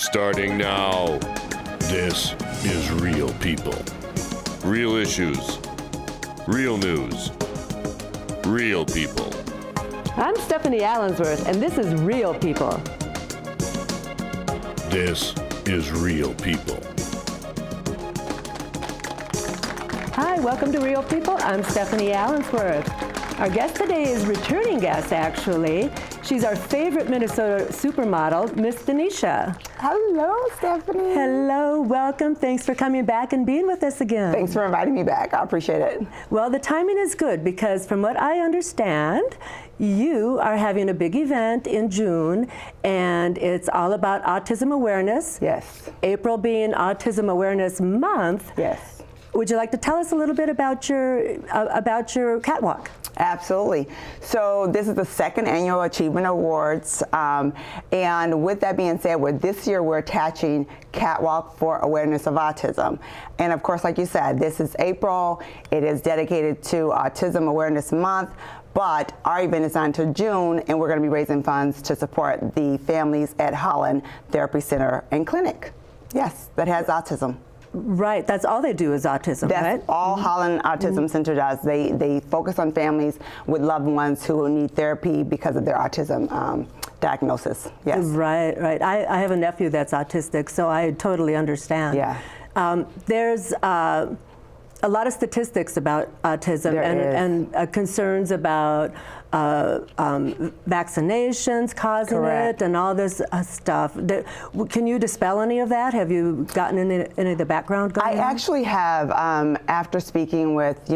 Starting now. This is Real People. Real issues. Real news. Real people. I'm Stephanie Allensworth, and this is Real People. This is Real People. Hi, welcome to Real People. I'm Stephanie Allensworth. Our guest today is returning guest, actually. She's our favorite Minnesota supermodel, Miss Denisha. Hello, Stephanie. Hello, welcome. Thanks for coming back and being with us again. Thanks for inviting me back. I appreciate it. Well, the timing is good because from what I understand, you are having a big event in June, and it's all about autism awareness. Yes. April being Autism Awareness Month. Yes. Would you like to tell us a little bit about your catwalk? Absolutely. So this is the second annual Achievement Awards, and with that being said, this year we're attaching Catwalk for Awareness of Autism. And of course, like you said, this is April. It is dedicated to Autism Awareness Month, but our event is on until June, and we're going to be raising funds to support the families at Holland Therapy Center and Clinic. Yes, that has autism. Right, that's all they do is autism, That's right? all Holland Autism Center does. They focus on families with loved ones who need therapy because of their autism diagnosis. Yes. Right, right. I have a nephew that's autistic, so I totally understand. Yeah. There's a lot of statistics about autism and concerns about vaccinations causing Correct. it and all this stuff. Can you dispel any of that? Have you gotten any of the background going on? I actually have, after speaking with,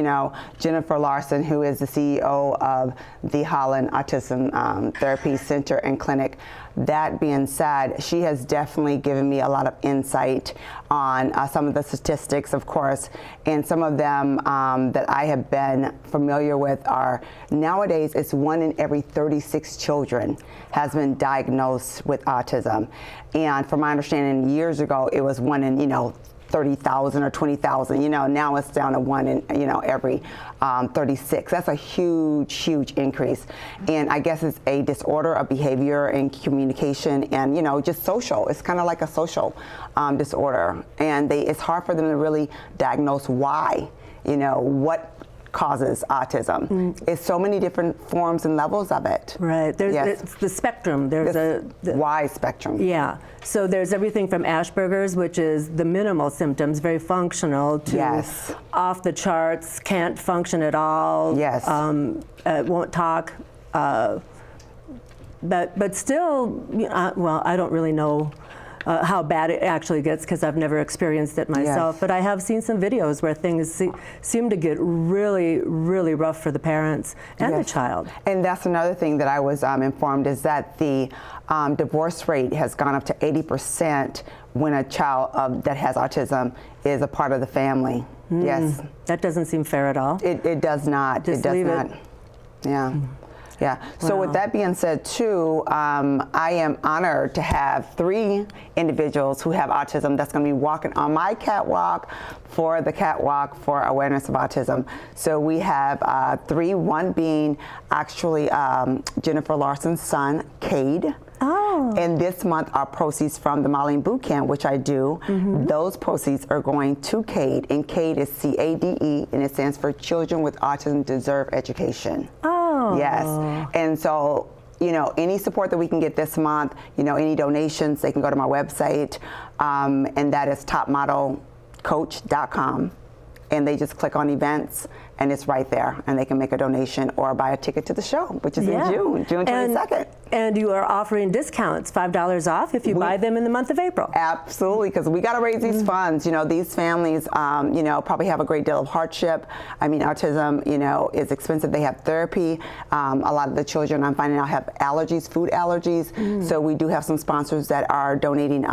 Jennifer Larson, who is the CEO of the Holland Autism Therapy Center and Clinic. That being said, she has definitely given me a lot of insight on some of the statistics, of course, and some of them that I have been familiar with are nowadays it's 1 in every 36 children has been diagnosed with autism. And from my understanding, years ago, it was 1 in, 30,000 or 20,000, now it's down to 1 in, every 36. That's a huge, huge increase. And I guess it's a disorder of behavior and communication and, just social. It's kind of like a social disorder. And it's hard for them to really diagnose why, what causes autism. It's so many different forms and levels of it. Right. It's the spectrum. There's a wide spectrum. Yeah. So there's everything from Asperger's, which is the minimal symptoms, very functional, to off the charts, can't function at all. Yes. Won't talk. But still, well, I don't really know how bad it actually gets because I've never experienced it myself. Yes. But I have seen some videos where things seem to get really, really rough for the parents and the child. And that's another thing that I was informed is that the divorce rate has gone up to 80% when a child that has autism is a part of the family. Yes. That doesn't seem fair at all. It does not. Just it does leave not. it. Yeah. Yeah. So Wow. with that being said, too, I am honored to have 3 individuals who have autism that's going to be walking on my catwalk for the Catwalk for Awareness of Autism. So we have 3, one being actually Jennifer Larson's son, Cade. Oh. And this month, our proceeds from the modeling boot camp, which I do, those proceeds are going to CADE, and CADE is CADE, and it stands for Children with Autism Deserve Education. Oh. Yes. And so, any support that we can get this month, any donations, they can go to my website, and that is topmodelcoach.com. And they just click on events, and it's right there, and they can make a donation or buy a ticket to the show, which is in June 22nd. And you are offering discounts, $5 off if you buy them in the month of April. Absolutely, because we got to raise these funds. These families, probably have a great deal of hardship. I mean, autism, is expensive. They have therapy. A lot of the children, I'm finding out, have allergies, food allergies. So we do have some sponsors that are donating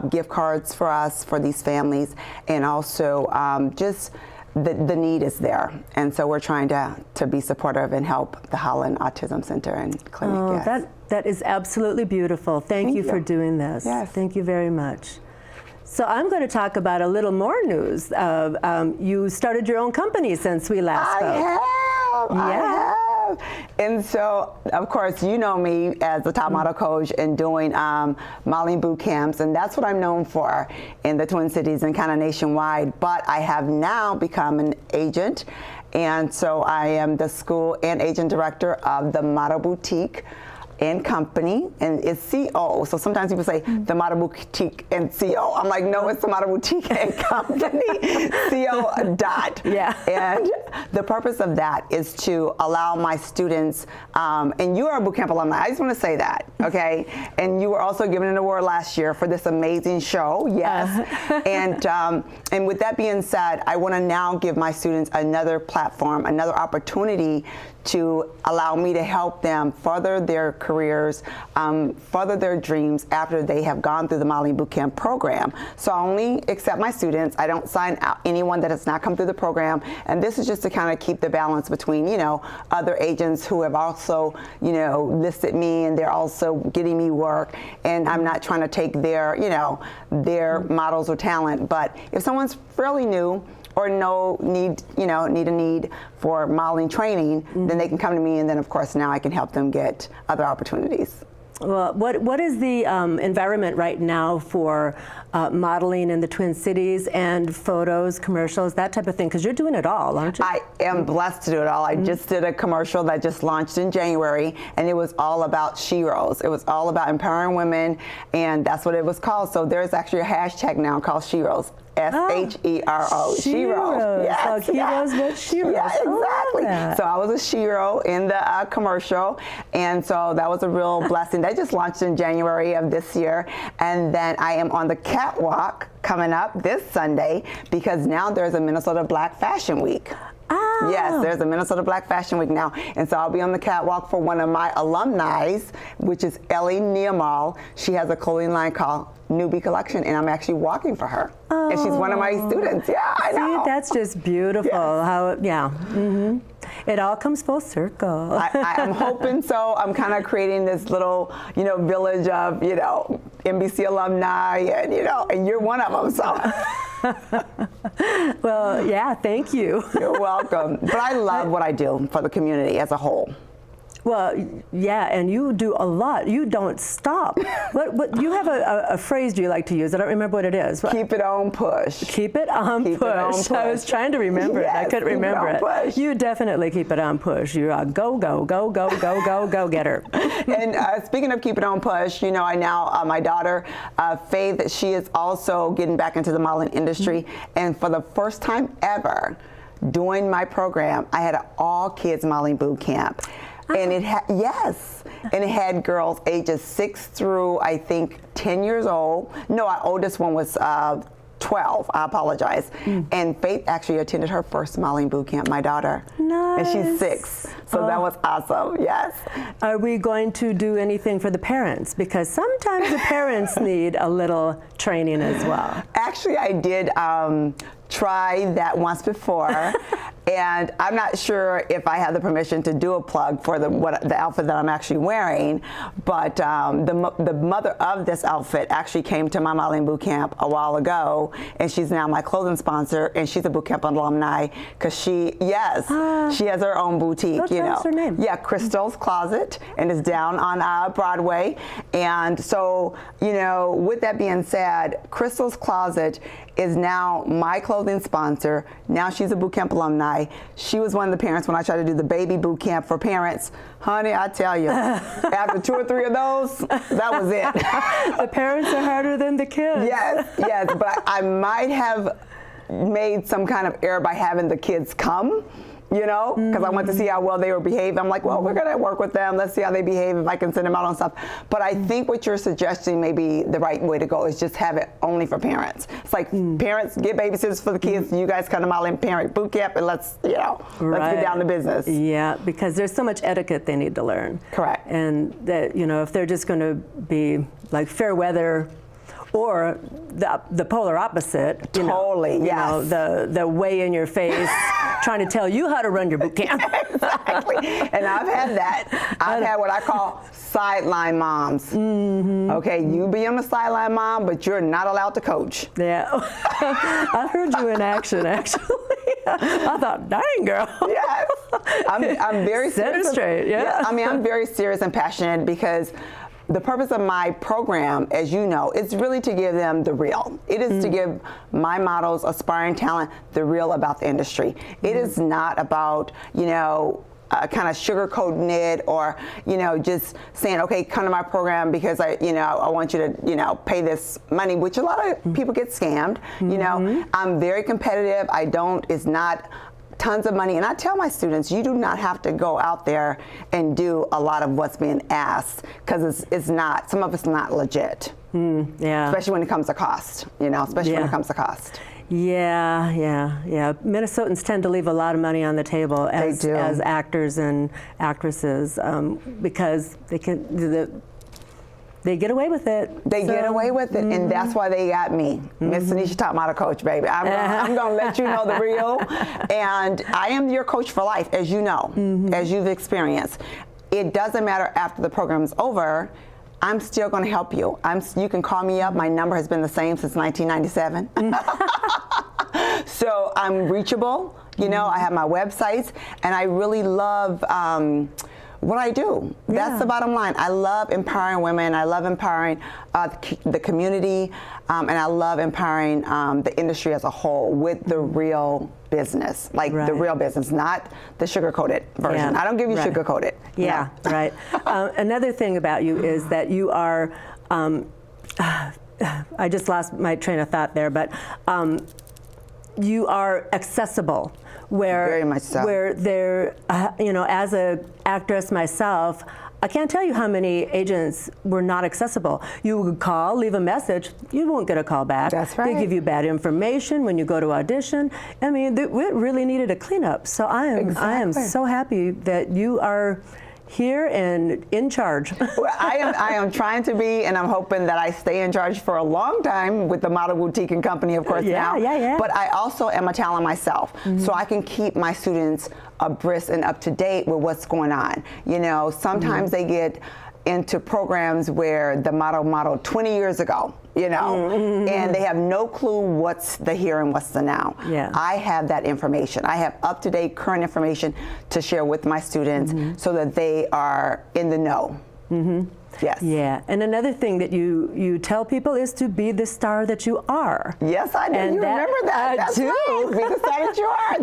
gift cards for us, for these families, and also just the need is there, and so we're trying to be supportive and help the Holland Autism Center and Clinic. Oh, yes. that is absolutely beautiful. Thank you for doing this. Yes. Thank you very much. So I'm going to talk about a little more news. You started your own company since we last spoke. I have. have. And so, of course, you know me as the top model coach and doing modeling boot camps, and that's what I'm known for in the Twin Cities and kind of nationwide. But I have now become an agent, and so I am the school and agent director of the Model Boutique and Company, and it's CO. So sometimes people say the Model Boutique and CO. I'm like, no, it's the Model Boutique and Company, CO dot. Yeah. And the purpose of that is to allow my students, and you are a boot camp alumni, I just want to say that, okay? And you were also given an award last year for this amazing show, yes. And with that being said, I want to now give my students another platform, another opportunity to allow me to help them further their careers, further their dreams after they have gone through the modeling bootcamp program. So I only accept my students. I don't sign out anyone that has not come through the program. And this is just to kind of keep the balance between, you know, other agents who have also, you know, listed me and they're also getting me work. And I'm not trying to take their, you know, their models or talent. But if someone's fairly new, or need a need for modeling training, then they can come to me, and then of course now I can help them get other opportunities. Well, what is the environment right now for modeling in the Twin Cities and photos, commercials, that type of thing? Because you're doing it all, aren't you? I am blessed to do it all. I just did a commercial that just launched in January, and it was all about sheroes. It was all about empowering women, and that's what it was called. So there's actually a hashtag now called sheroes. SHERO. Sheroes. Yes, like heroes, but sheroes. Yeah, exactly. So I was a shero in the commercial, and so that was a real blessing. That just launched in January of this year, and then I am on the Catwalk coming up this Sunday because now there's a Minnesota Black Fashion Week. Oh. Yes, there's a Minnesota Black Fashion Week now, and so I'll be on the catwalk for one of my alumni, which is Ellie Neamal. She has a clothing line called Newbie Collection, and I'm actually walking for her. And she's one of my students. Yeah, I know. See, that's just beautiful. Yes. How, yeah. Mm-hmm. It all comes full circle. I'm hoping so. I'm kind of creating this little, you know, village of, you know, NBC alumni, and, you know, and you're one of them, so. Well, yeah, thank you. You're welcome. But I love what I do for the community as a whole. Well, yeah, and you do a lot. You don't stop. What you have a phrase you like to use. I don't remember what it is. Keep it on push. Keep it on Keep push. It on push. I was trying to remember it. I couldn't remember it. Push. You definitely keep it on push. You're a go, go, go, go, go, go, go getter. And speaking of keep it on push, you know, I now, my daughter, Faith, she is also getting back into the modeling industry. And for the first time ever, during my program, I had an all-kids modeling boot camp. And it had, yes, and it had girls ages 6 through, I think, 10 years old. No, our oldest one was 12, I apologize. And Faith actually attended her first modeling boot camp, my daughter. Nice. And she's 6, so that was awesome, yes. Are we going to do anything for the parents? Because sometimes the parents need a little training as well. Actually, I did try that once before. And I'm not sure if I have the permission to do a plug for the outfit that I'm actually wearing, but the mother of this outfit actually came to my modeling boot camp a while ago, and she's now my clothing sponsor, and she's a boot camp alumni because she has her own boutique. What's her name? Yeah, Crystal's Closet, and it's down on Broadway. And so, you know, with that being said, Crystal's Closet is now my clothing sponsor. Now she's a boot camp alumni. She was one of the parents when I tried to do the baby boot camp for parents. Honey, I tell you, after 2 or 3 of those, that was it. The parents are harder than the kids. Yes, but I might have made some kind of error by having the kids come. You know, because I wanted to see how well they were behaving. I'm like, well, we're going to work with them. Let's see how they behave, if I can send them out on stuff. But I think what you're suggesting may be the right way to go is just have it only for parents. It's like parents, get babysitters for the kids. You guys come to modeling parent boot camp, and let's get down to business. Yeah, because there's so much etiquette they need to learn. Correct. And that, you know, if they're just going to be like fair weather, or the polar opposite. Totally, yes. You know, the way in your face, trying to tell you how to run your boot camp. Exactly. And I've had that. I've had what I call sideline moms. Okay, you be on the sideline mom, but you're not allowed to coach. Yeah. I heard you in action, actually. I thought, dang, girl. Yes. I'm very Set it serious. straight, yeah. I mean, I'm very serious and passionate because the purpose of my program, as you know, is really to give them the real. It is to give my models, aspiring talent, the real about the industry. It is not about, you know, kind of sugarcoating it, or, you know, just saying, okay, come to my program because I want you to, you know, pay this money, which a lot of people get scammed. You know, I'm very competitive. It's not tons of money. And I tell my students, you do not have to go out there and do a lot of what's being asked, because it's not, some of it's not legit. Yeah. Especially when it comes to cost, you know, especially when it comes to cost. Yeah. Minnesotans tend to leave a lot of money on the table as actors and actresses, because they get away with it. They get away with it, and that's why they got me, Miss Denisha Top Model Coach, baby. I'm going to let you know the real, and I am your coach for life, as you know, as you've experienced. It doesn't matter after the program's over. I'm still going to help you. You can call me up. My number has been the same since 1997. So I'm reachable. You know, I have my websites, and I really love what I do. That's the bottom line. I love empowering women. I love empowering the community, and I love empowering the industry as a whole with the real business, like the real business, not the sugar-coated version. I don't give you sugar-coated. Yeah, no. right. Another thing about you is that you are, I just lost my train of thought there, but you are accessible. Very much so. Where there, you know, as an actress myself, I can't tell you how many agents were not accessible. You would call, leave a message, you won't get a call back. That's right. They give you bad information when you go to audition. I mean, it really needed a cleanup. So I am so happy that you are here and in charge. Well, I am trying to be, and I'm hoping that I stay in charge for a long time with the Model Boutique and Company, of course, now. Yeah. But I also am a talent myself, so I can keep my students abreast and up to date with what's going on. You know, sometimes they get into programs where the model 20 years ago, you know, and they have no clue what's the here and what's the now. Yeah. I have that information. I have up-to-date current information to share with my students so that they are in the know. Yes. Yeah, and another thing that you tell people is to be the star that you are. Yes, I do. And you remember that? That's too. right. Be the star that you are.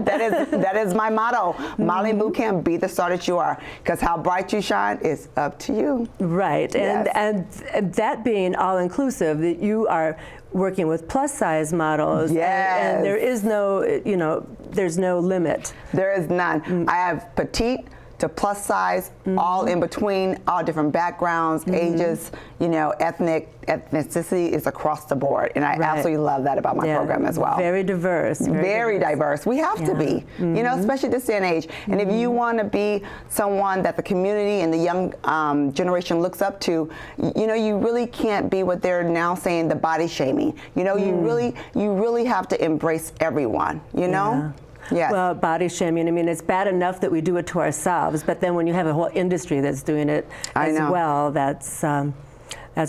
That is my motto. Molly Bootcamp, be the star that you are. Because how bright you shine is up to you. Right, Yes. and that being all inclusive, that you are working with plus size models. Yes. And there is no, you know, there's no limit. There is none. I have petite to plus size, all in between, all different backgrounds, ages, you know, ethnicity is across the board. And I absolutely love that about my program as well. Very diverse. Very diverse. We have to be, you know, especially this day and age. And if you want to be someone that the community and the young generation looks up to, you know, you really can't be what they're now saying, the body shaming. You know, you really have to embrace everyone, you know? Yes. Well, body shaming, I mean, it's bad enough that we do it to ourselves, but then when you have a whole industry that's doing it as well, that's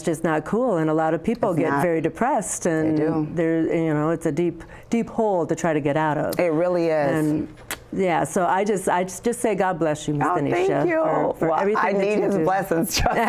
just not cool. And a lot of people get very depressed, and you know, it's a deep hole to try to get out of. It really is. And yeah, so I just say God bless you, Ms. Denisha. Thank you. For everything I need His do. blessings. Trust me.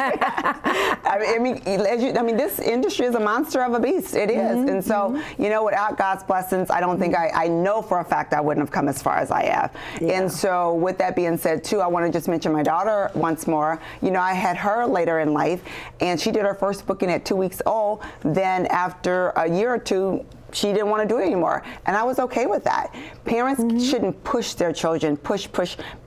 I mean, this industry is a monster of a beast. It is, and so you know, without God's blessings, I don't think I know for a fact I wouldn't have come as far as I have. And so, with that being said, too, I want to just mention my daughter once more. You know, I had her later in life, and she did her first booking at 2 weeks old. Then, after a year or two, she didn't want to do it anymore, and I was okay with that. Parents shouldn't push their children, push.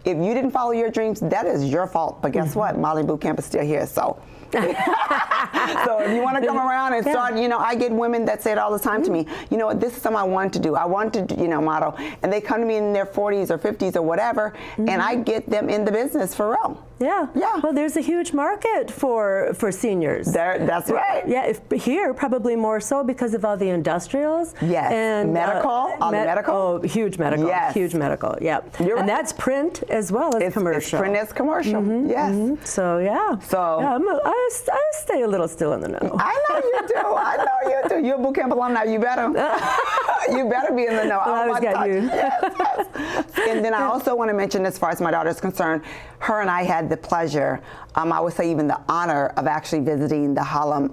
If you didn't follow your dreams, that is your fault. But guess what? Molly Bootcamp is still here, so. So if you want to come around and start, you know, I get women that say it all the time to me, you know, this is something I want to do. I want to, you know, model. And they come to me in their 40s or 50s or whatever, and I get them in the business for real. Yeah. Well, there's a huge market for seniors. That's right. Yeah, here probably more so because of all the industrials. Yes. And medical, all the medical. Oh, huge medical. Yes. Huge medical. Yep. You're and right. that's print as well as commercial. It's print as commercial. Yes. So yeah. So yeah, I stay a little still in the know. I know you do. I know you do. You're a boot camp alumni. You better. You better be in the know. Well, I always got you. Yes. And then I also want to mention, as far as my daughter's concerned, her and I had the pleasure, I would say even the honor of actually visiting the Harlem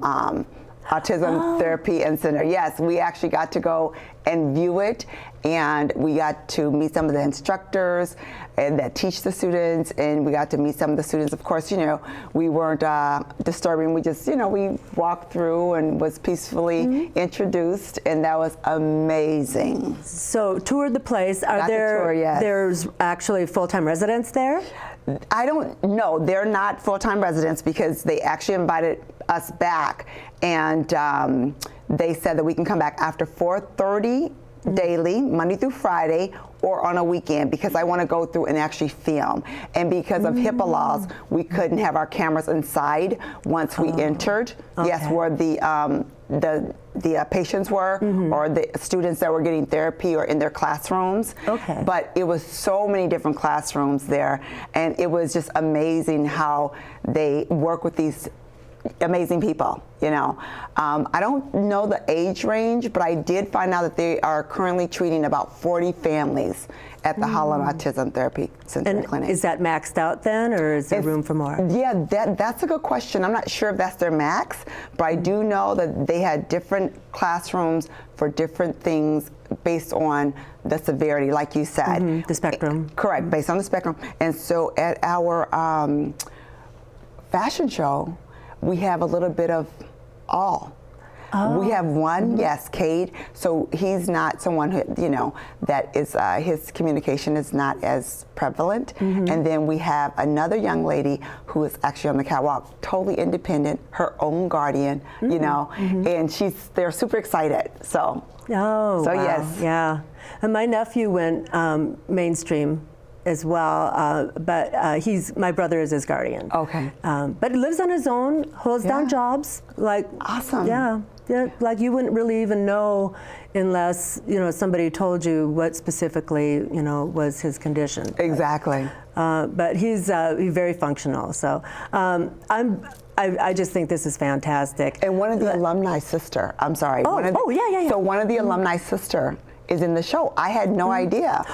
Autism Therapy and Center. Yes, we actually got to go and view it, and we got to meet some of the instructors and that teach the students, and we got to meet some of the students. Of course, you know, we weren't disturbing. We just, you know, we walked through and was peacefully introduced, and that was amazing. So toured the place. Are Got to there? tour, yes. There's actually full-time residents there? I don't know. They're not full-time residents because they actually invited us back, and they said that we can come back after 4:30 daily, Monday through Friday, or on a weekend, because I want to go through and actually film. And because of HIPAA laws, we couldn't have our cameras inside once we entered. Okay. Yes, where the patients were, or the students that were getting therapy, or in their classrooms. Okay. But it was so many different classrooms there, and it was just amazing how they work with these amazing people, you know. I don't know the age range, but I did find out that they are currently treating about 40 families at the Harlem Autism Therapy Center and Clinic. Is that maxed out then, or is there room for more? Yeah, that's a good question. I'm not sure if that's their max, but I do know that they had different classrooms for different things based on the severity, like you said. The spectrum. Correct, based on the spectrum. And so at our fashion show, we have a little bit of all. We have one, yes, Cade. So he's not someone who, you know, that is, his communication is not as prevalent. And then we have another young lady who is actually on the catwalk, totally independent, her own guardian, you know, and they're super excited. So, wow. Yes. Yeah. And my nephew went mainstream as well, but my brother is his guardian. Okay. But he lives on his own, holds down jobs, like awesome. Yeah, like you wouldn't really even know unless, you know, somebody told you what specifically, you know, was his condition. Exactly. But he's very functional. So I just think this is fantastic. And one of the alumni sister, I'm sorry. Yeah. So one of the alumni sister is in the show. I had no idea.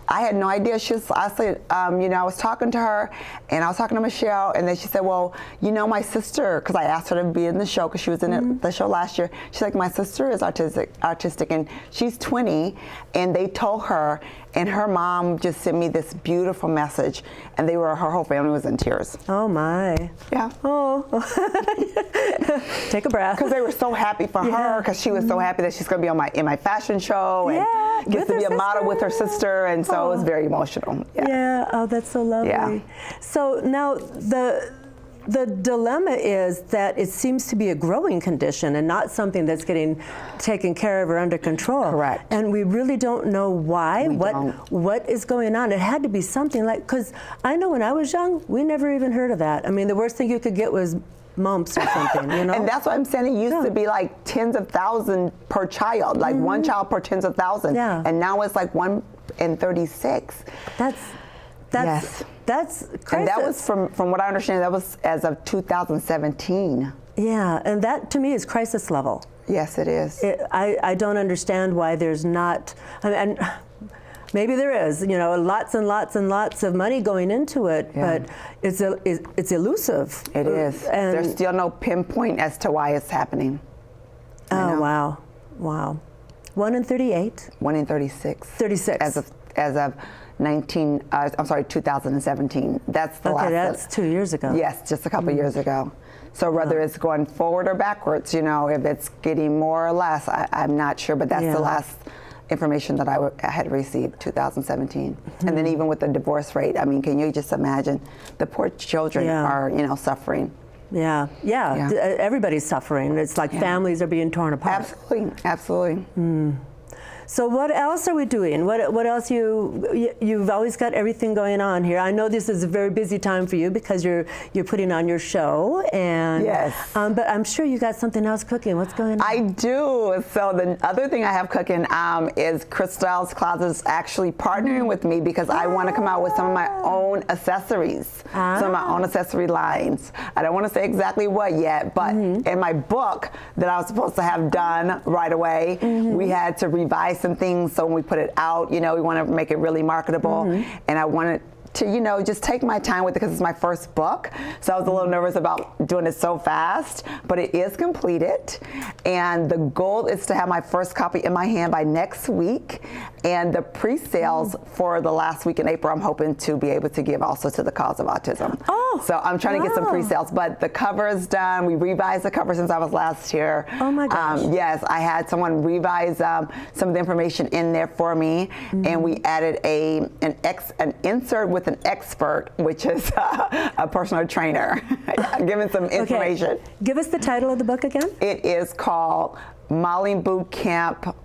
I had no idea. I said, you know, I was talking to her, and I was talking to Michelle, and then she said, well, you know, my sister, because I asked her to be in the show, because she was in the show last year. She's like, my sister is autistic, and she's 20, and they told her, and her mom just sent me this beautiful message, and her whole family was in tears. Oh my. Yeah. Oh. Take a breath. Because they were so happy for her, because she was so happy that she's going to be in my fashion show, and gets to be a model with her sister, and so it was very emotional. Yeah. Oh, that's so lovely. Yeah. So now the dilemma is that it seems to be a growing condition and not something that's getting taken care of or under control. Correct. And we really don't know why, what is going on. It had to be something like, because I know when I was young, we never even heard of that. I mean, the worst thing you could get was mumps or something, you know? And that's what I'm saying. It used to be like tens of thousands per child, like one child per tens of thousands. Yeah. And now it's like 1 in 36. That's crisis. And that was, from what I understand, that was as of 2017. Yeah, and that to me is crisis level. Yes, it is. I don't understand why there's not, and maybe there is, you know, lots and lots and lots of money going into it, but it's elusive. It is. And there's still no pinpoint as to why it's happening. Oh, wow. Wow. 1 in 38? 1 in 36. 36. As of 2017. That's the last. Okay, that's 2 years ago. Yes, just a couple years ago. So whether it's going forward or backwards, you know, if it's getting more or less, I'm not sure, but that's the last information that I had received, 2017. And then even with the divorce rate, I mean, can you just imagine? The poor children are, you know, suffering. Yeah. Everybody's suffering. It's like families are being torn apart. Absolutely, absolutely. So what else are we doing? What else you've always got everything going on here. I know this is a very busy time for you because you're putting on your show, and but I'm sure you got something else cooking. What's going on? I do. So the other thing I have cooking is Crystal's Closets actually partnering with me because I want to come out with some of my own accessories, some of my own accessory lines. I don't want to say exactly what yet, but in my book that I was supposed to have done right away, we had to revise revise some things. So when we put it out, we want to make it really marketable. And I wanted to, just take my time with it because it's my first book. So I was a little nervous about doing it so fast, but it is completed. And the goal is to have my first copy in my hand by next week. And the pre-sales for the last week in April, I'm hoping to be able to give also to the cause of autism. Oh, so I'm trying to get some pre-sales, but the cover is done. We revised the cover since I was last here. Oh my gosh. Yes, I had someone revise some of the information in there for me, and we added an insert with an expert, which is a personal trainer, giving some information. Okay. Give us the title of the book again. It is called Modeling Boot Camp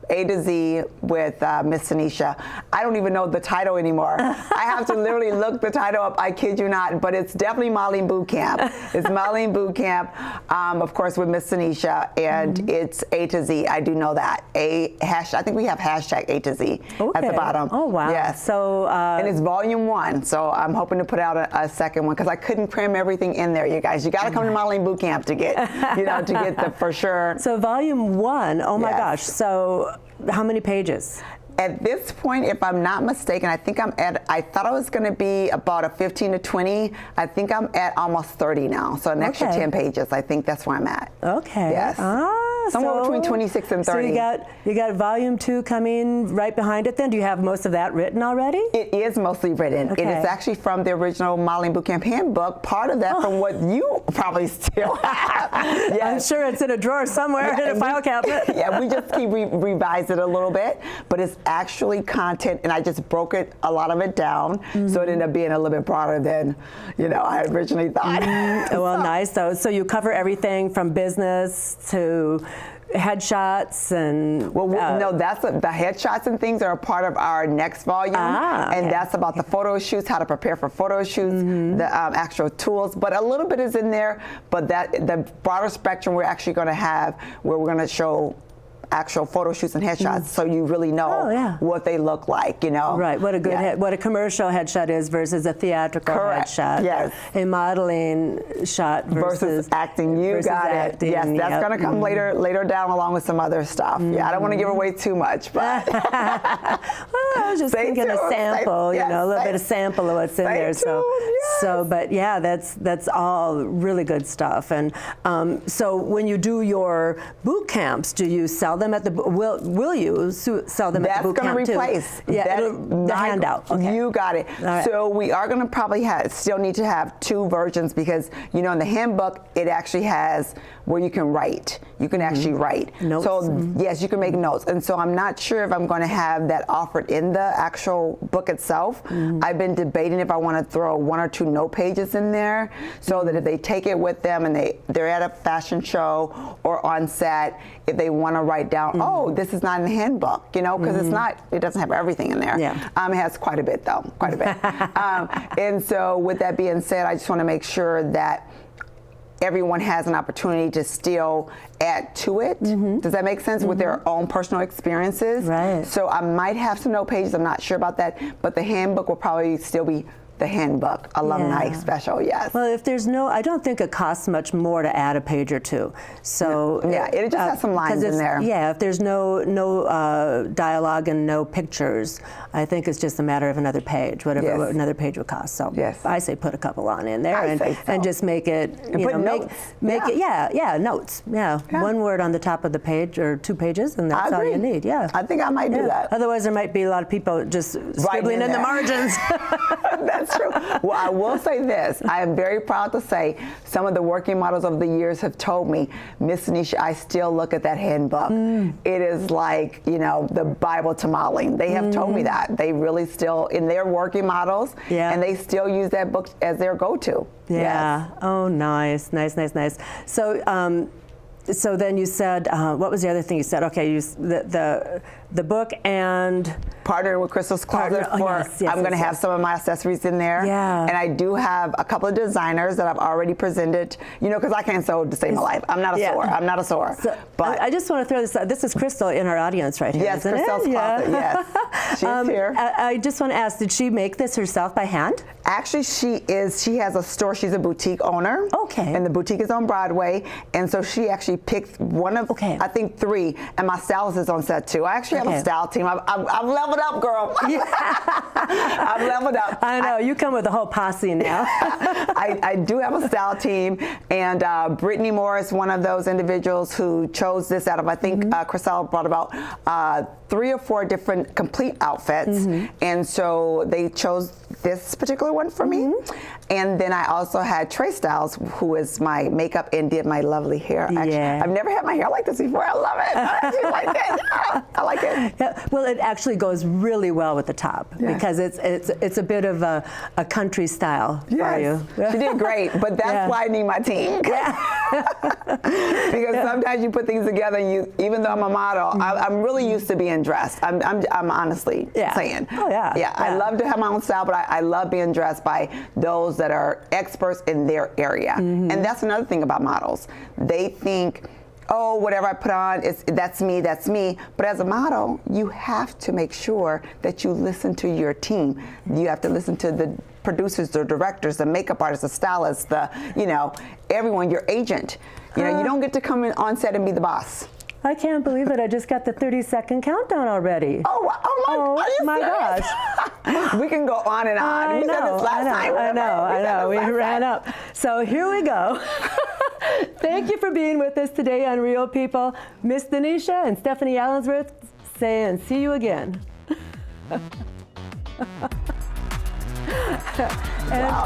A to Z with Miss Denisha. I don't even know the title anymore. I have to literally look the title up, I kid you not, but it's definitely Modeling Boot Camp. It's Modeling Boot Camp, of course, with Miss Denisha, and it's A to Z. I do know that. I think we have hashtag A to Z at the bottom. Oh, wow. Yes. So, and it's volume 1, so I'm hoping to put out a second one because I couldn't cram everything in there, you guys. You got to come to Modeling Boot Camp to get, to get the for sure. So volume 1, oh my gosh. So how many pages? At this point, if I'm not mistaken, I think I thought I was going to be about a 15 to 20. I think I'm at almost 30 now. So an extra 10 pages. I think that's where I'm at. Okay. Yes. Somewhere between 26 and 30. So you got volume 2 coming right behind it then? Do you have most of that written already? It is mostly written. Okay. It is actually from the original Modeling Bootcamp handbook, part of that from what you probably still have. Yes. I'm sure it's in a drawer somewhere in a file cabinet. Yeah, we just keep revise it a little bit, but it's actually content, and I just broke a lot of it down, so it ended up being a little bit broader than, I originally thought. Well, nice though. So you cover everything from business to headshots and no, that's the headshots and things are a part of our next volume, and that's about the photo shoots, how to prepare for photo shoots, the actual tools. But a little bit is in there, but the broader spectrum we're actually going to have, where we're going to show actual photo shoots and headshots, so you really know what they look like, Right, what a good what a commercial headshot is versus a theatrical headshot. Yes. A modeling shot versus acting. You got it. Yes, that's going to come later down along with some other stuff. Yeah, I don't want to give away too much, but well, I was just thinking a sample, a little bit of sample of what's in there. So, but yeah, that's all really good stuff. And so when you do your boot camps, do you sell them at the will you sell them at the boot camp too? That's going to replace the handout. Okay. You got it. Right. So we are going to probably still need to have 2 versions because in the handbook it actually has where you can write. You can actually write. Notes. So yes, you can make notes. And so I'm not sure if I'm going to have that offered in the actual book itself. I've been debating if I want to throw 1 or 2 note pages in there so that if they take it with them and they're at a fashion show or on set, if they want to write down, this is not in the handbook, because it doesn't have everything in there. Yeah. It has quite a bit though, quite a bit. And so with that being said, I just want to make sure that everyone has an opportunity to still add to it. Does that make sense? With their own personal experiences. Right. So I might have some note pages, I'm not sure about that, but the handbook will probably still be the handbook alumni special. Yes. Well, if there's I don't think it costs much more to add a page or 2. So it just has some lines in there. Yeah, if there's no dialogue and no pictures, I think it's just a matter of another page, whatever another page would cost. So I say put a couple on in there and just make it, make it notes. Yeah, 1 word on the top of the page or 2 pages, and that's all you need. Yeah. I think I might do that. Otherwise, there might be a lot of people just scribbling in the margins. That's true. Well, I will say this. I am very proud to say some of the working models of the years have told me, Miss Denisha, I still look at that handbook. It is like, the Bible to modeling. They have told me that. They really still, in their working models, and they still use that book as their go-to. Yeah. Yes. Oh, nice. So, so then you said, what was the other thing you said? Okay, the the book and partnered with Crystal's Closet for, I'm going to have some of my accessories in there. Yeah. And I do have a couple of designers that I've already presented, you know, because I can't sew to save my life. I'm not a sewer. I'm not a sewer. So, but I just want to throw this out. This is Crystal in our audience right here, yes, isn't Crystal's it? Closet, yes. She's here. I just want to ask, did she make this herself by hand? Actually, she has a store. She's a boutique owner. Okay. And the boutique is on Broadway. And so she actually picked one of, I think 3. And my stylist is on set too. I actually have a style team. I've leveled up, girl. I've leveled up. I know. You come with a whole posse now. I do have a style team. And Brittany Moore is one of those individuals who chose this out of, I think, Crystal brought about 3 or 4 different complete outfits. And so they chose this particular one for me. And then I also had Trey Styles, who is my makeup and did my lovely hair. Actually, I've never had my hair like this before. I love it. I actually like it. I like it. Yeah, well, it actually goes really well with the top because it's a bit of a country style for you. She did great, but that's why I need my team. Because sometimes you put things together, and even though I'm a model, I'm really used to being dressed. I'm honestly saying. Oh yeah. I love to have my own style, but I love being dressed by those that are experts in their area. And that's another thing about models. They think, oh, whatever I put on, that's me. But as a model, you have to make sure that you listen to your team. You have to listen to the producers, the directors, the makeup artists, the stylists, everyone, your agent. You know, you don't get to come in on set and be the boss. I can't believe it. I just got the 30-second countdown already. Oh my gosh. We can go on and on. We said this last time. I know. We ran up. So here we go. Thank you for being with us today on Real People. Miss Denisha and Stephanie Allensworth saying see you again. Wow,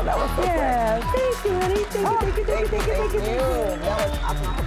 that was so great. Thank you, honey. Thank you. That was awesome.